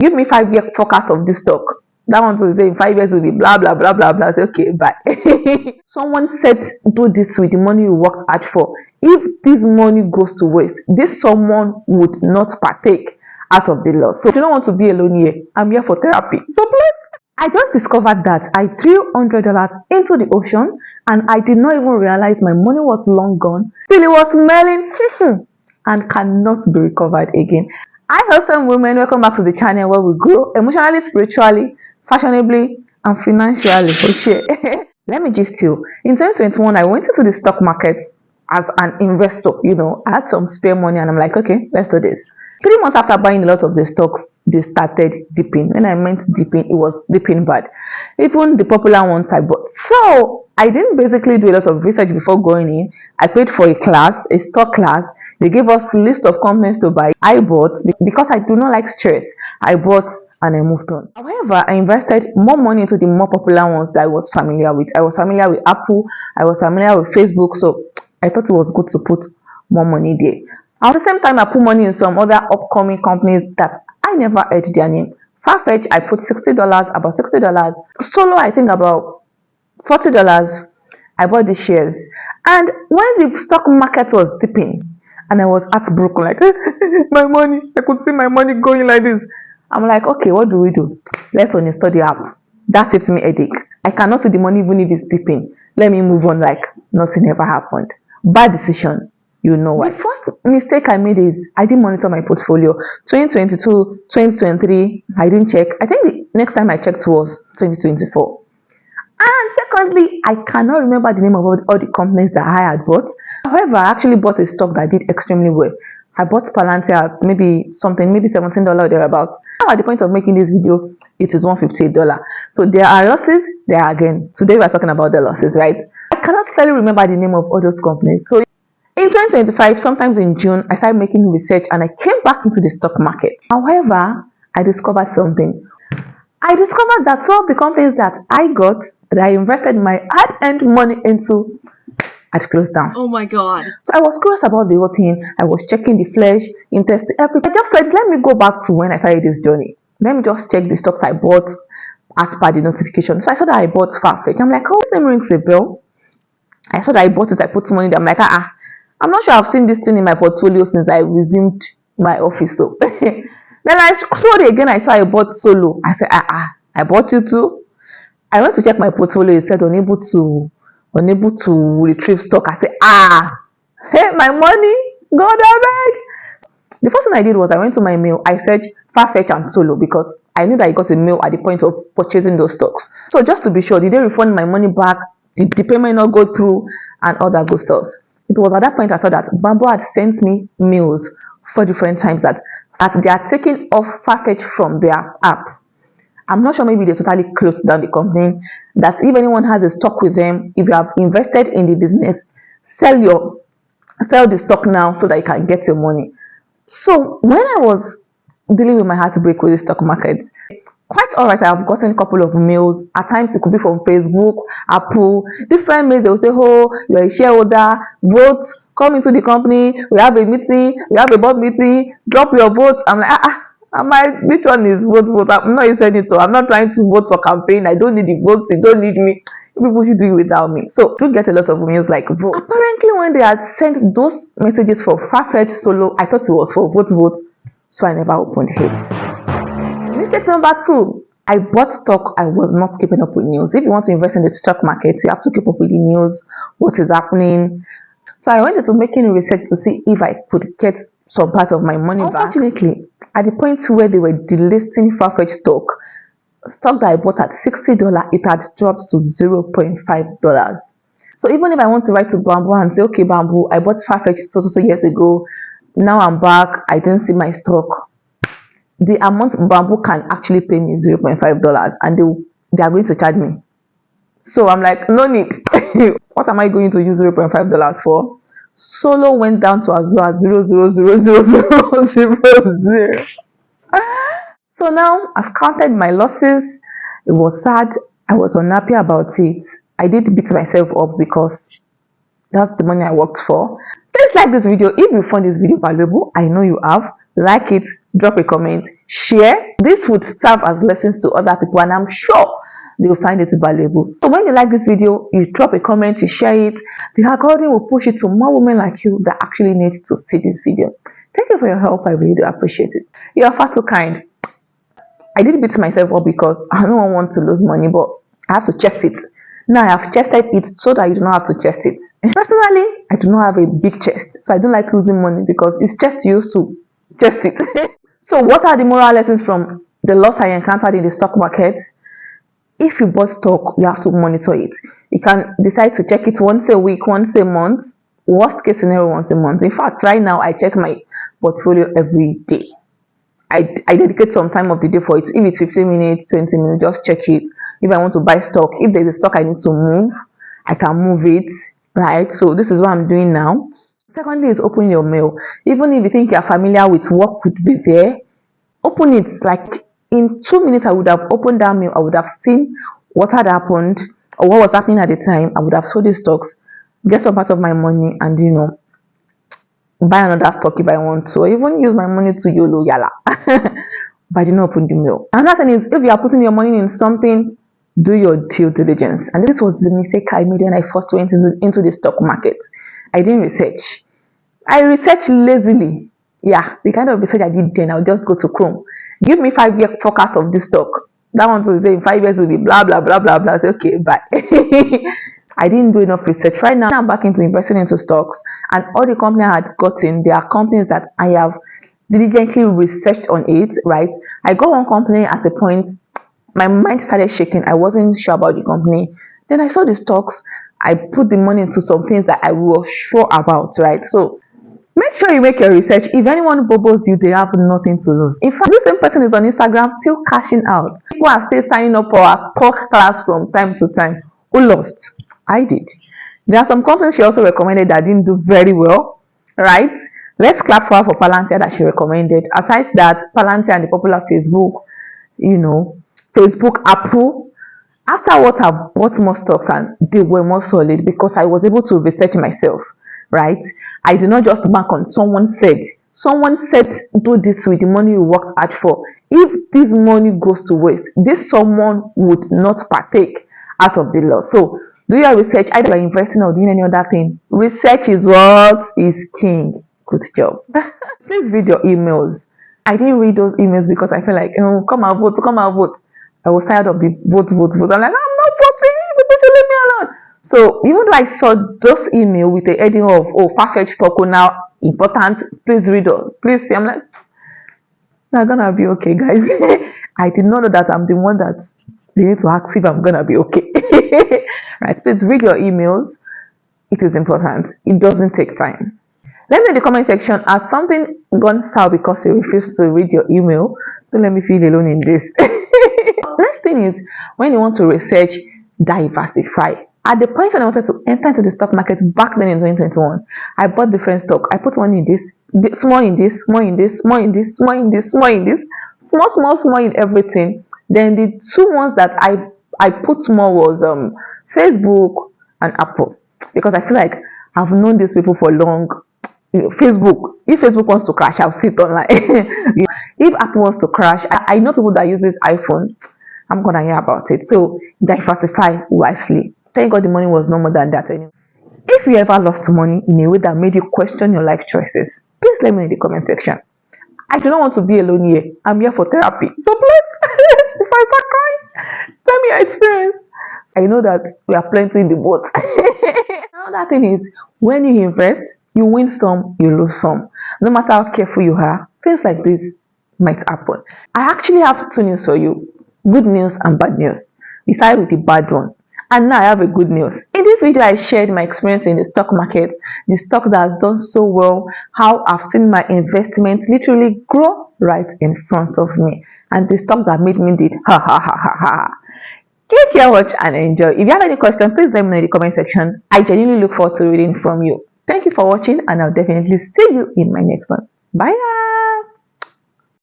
Give me 5-year forecast of this stock. That one to say in 5 years will be blah blah blah blah blah. I say, okay, bye. Someone said do this with the money you worked hard for. If this money goes to waste, this someone would not partake out of the loss. So if you don't want to be alone here, I'm here for therapy. So please. I just discovered that I threw $100 into the ocean and I did not even realize my money was long gone till it was smelling and cannot be recovered again. Hi, awesome women, welcome back to the channel where we grow emotionally, spiritually, fashionably, and financially. For sure. Let me just tell you, in 2021, I went into the stock market as an investor. I had some spare money and I'm like, okay, let's do this. 3 months after buying a lot of the stocks, they started dipping. When I meant dipping, it was dipping bad. Even the popular ones I bought. So I didn't basically do a lot of research before going in. I paid for a class, a stock class. They gave us a list of companies to buy. I bought because I do not like stress. I bought and I moved on. However, I invested more money into the more popular ones that I was familiar with. I was familiar with Apple. I was familiar with Facebook. So I thought it was good to put more money there. At the same time, I put money in some other upcoming companies that I never heard their name. Farfetch, I put $60, about $60. Solo, I think about $40. I bought the shares. And when the stock market was dipping, and I was heartbroken, like, my money, I could see my money going like this. I'm like, okay, what do we do? Let's uninstall the app. That saves me a headache. I cannot see the money even if it's dipping. Let me move on like nothing ever happened. Bad decision. You know why. The first mistake I made is I didn't monitor my portfolio. 2022, 2023, I didn't check. I think the next time I checked was 2024. And secondly, I cannot remember the name of all the companies that I had bought. However, I actually bought a stock that did extremely well. I bought Palantir at maybe $17 or thereabouts. Now at the point of making this video, it is $158. So there are losses, there are again. Today we are talking about the losses, right? I cannot clearly remember the name of all those companies. So in 2025, sometimes in June, I started making research and I came back into the stock market. However, I discovered something. I discovered that some of the companies that I got, that I invested my hard-earned money into, had closed down. Oh my God. So I was curious about the whole thing. I was checking the flesh, intestine, everything. I just said, let me go back to when I started this journey. Let me just check the stocks I bought as per the notification. So I saw that I bought Farfetch. I'm like, oh, this name rings a bell. I saw that I bought it. I put money there. I'm like, I'm not sure I've seen this thing in my portfolio since I resumed my office. So then I scrolled again. I saw I bought Solo. I said, I bought you too. I went to check my portfolio. It said unable to retrieve stock. I said, hey, my money, God, I beg. The first thing I did was I went to my mail. I searched Farfetch and Solo because I knew that I got a mail at the point of purchasing those stocks. So just to be sure, did they refund my money back? Did the payment not go through? And all that good stuff. It was at that point I saw that Bamboo had sent me mails 4 different times that they are taking off Farfetch from their app. I'm not sure, maybe they totally closed down the company. That if anyone has a stock with them, if you have invested in the business, sell the stock now so that you can get your money. So when I was dealing with my heartbreak with the stock market, quite all right, I've gotten a couple of mails. At times it could be from Facebook, Apple, different mails. They will say, oh, you're a shareholder, vote, come into the company, we have a meeting, we have a board meeting, drop your votes. I'm like, which one is vote? I'm not saying it. I'm not trying to vote for campaign. I don't need the votes. You don't need me. People should do it without me. So do get a lot of mails like vote. Apparently, when they had sent those messages for Farfetch Solo, I thought it was for vote. So I never opened it. Mistake number 2. I bought stock. I was not keeping up with news. If you want to invest in the stock market, you have to keep up with the news, what is happening. So I went into making research to see if I could get some part of my money back. Unfortunately, at the point where they were delisting Farfetch stock that I bought at $60, it had dropped to $0.5. So even if I want to write to Bamboo and say, okay, Bamboo, I bought Farfetch so years ago, now I'm back, I didn't see my stock, the amount Bamboo can actually pay me is $0.5 and they are going to charge me. So I'm like, no need. What am I going to use $0.5 for? Solo went down to as low as 0.0000000. So now I've counted my losses. It was sad. I was unhappy about it. I did beat myself up because that's the money I worked for. Please like this video if you found this video valuable. I know you have. Like it, drop a comment, share. This would serve as lessons to other people, and I'm sure they will find it valuable. So when you like this video, you drop a comment, you share it. The algorithm will push it to more women like you that actually need to see this video. Thank you for your help. I really do appreciate it. You're far too kind. I did beat myself up because I don't want to lose money, but I have to chest it. Now I have chested it so that you do not have to chest it. Personally, I do not have a big chest, so I don't like losing money because it's just used to chest it. So what are the moral lessons from the loss I encountered in the stock market? If you bought stock, you have to monitor it. You can decide to check it once a week, once a month, worst case scenario once a month. In fact, right now I check my portfolio every day. I dedicate some time of the day for it. If it's 15 minutes, 20 minutes, just check it. If I want to buy stock, if there's a stock I need to move, I can move it, right? So this is what I'm doing now. Secondly is open your mail. Even if you think you're familiar with what could be there, open it. Like in 2 minutes, I would have opened that mail. I would have seen what had happened or what was happening at the time. I would have sold the stocks, get some part of my money, and buy another stock if I want to, or even use my money to YOLO yala. But I did not open the mail. Another thing is, if you are putting your money in something, do your due diligence. And this was the mistake I made when I first went into the stock market. I didn't research. I researched lazily. Yeah, the kind of research I did then, I'll just go to Chrome. Give me 5-year forecast of this stock. That one will say in 5 years will be blah blah blah blah blah. I say, okay, bye. I didn't do enough research. Right now, I'm back into investing into stocks, and all the company I had gotten, there are companies that I have diligently researched on it, right? I got one company at a point, my mind started shaking. I wasn't sure about the company. Then I saw the stocks. I put the money into some things that I was sure about, right? So make sure you make your research. If anyone bubbles you, they have nothing to lose. In fact, this same person is on Instagram still cashing out. People are still signing up for our stock class from time to time. Who lost? I did. There are some companies she also recommended that didn't do very well, right? Let's clap for her for Palantir that she recommended. Aside that, Palantir and the popular Facebook, Facebook, Apple. Afterwards, I've bought more stocks and they were more solid because I was able to research myself, right? I did not just bank on someone said do this with the money you worked hard for. If this money goes to waste, this someone would not partake out of the loss. So do your research. Either you're investing or doing any other thing. Research is what is king. Good job. Please read your emails. I didn't read those emails because I feel like, come and vote, come and vote. I was tired of the vote. I'm like, I'm not voting. People should leave me alone. So even though I saw those emails with the heading of, Farfetch Stock now important, please read it. Please see. I'm like, I'm gonna be okay, guys. I did not know that I'm the one that they need to ask if I'm gonna be okay. Right? Please read your emails. It is important. It doesn't take time. Let me know in the comment section, has something gone south because you refuse to read your email? Don't let me feel alone in this. Next thing is, when you want to research, diversify. At the point when I wanted to enter into the stock market back then in 2021, I bought different stock. I put one in this, small in this, small in this, small in this, small in this, small in this, small in everything. Then the two ones that I put more was Facebook and Apple, because I feel like I've known these people for long. Facebook, if Facebook wants to crash, I'll sit online. If Apple wants to crash, I know people that use this iPhone. I'm gonna hear about it. So diversify wisely. Thank God the money was no more than that anyway. If you ever lost money in a way that made you question your life choices, please let me know in the comment section. I do not want to be alone here. I'm here for therapy. So please, if I start crying, tell me your experience. I know that we are plenty in the boat. Another thing is, when you invest, you win some, you lose some. No matter how careful you are, things like this might happen. I actually have 2 news for you. Good news and bad news. We started with the bad one. And now I have a good news. In this video, I shared my experience in the stock market, the stock that has done so well, how I've seen my investments literally grow right in front of me, and the stock that made me did ha ha ha ha ha. Take care, watch and enjoy. If you have any questions, please let me know in the comment section. I genuinely look forward to reading from you. Thank you for watching, and I'll definitely see you in my next one. Bye.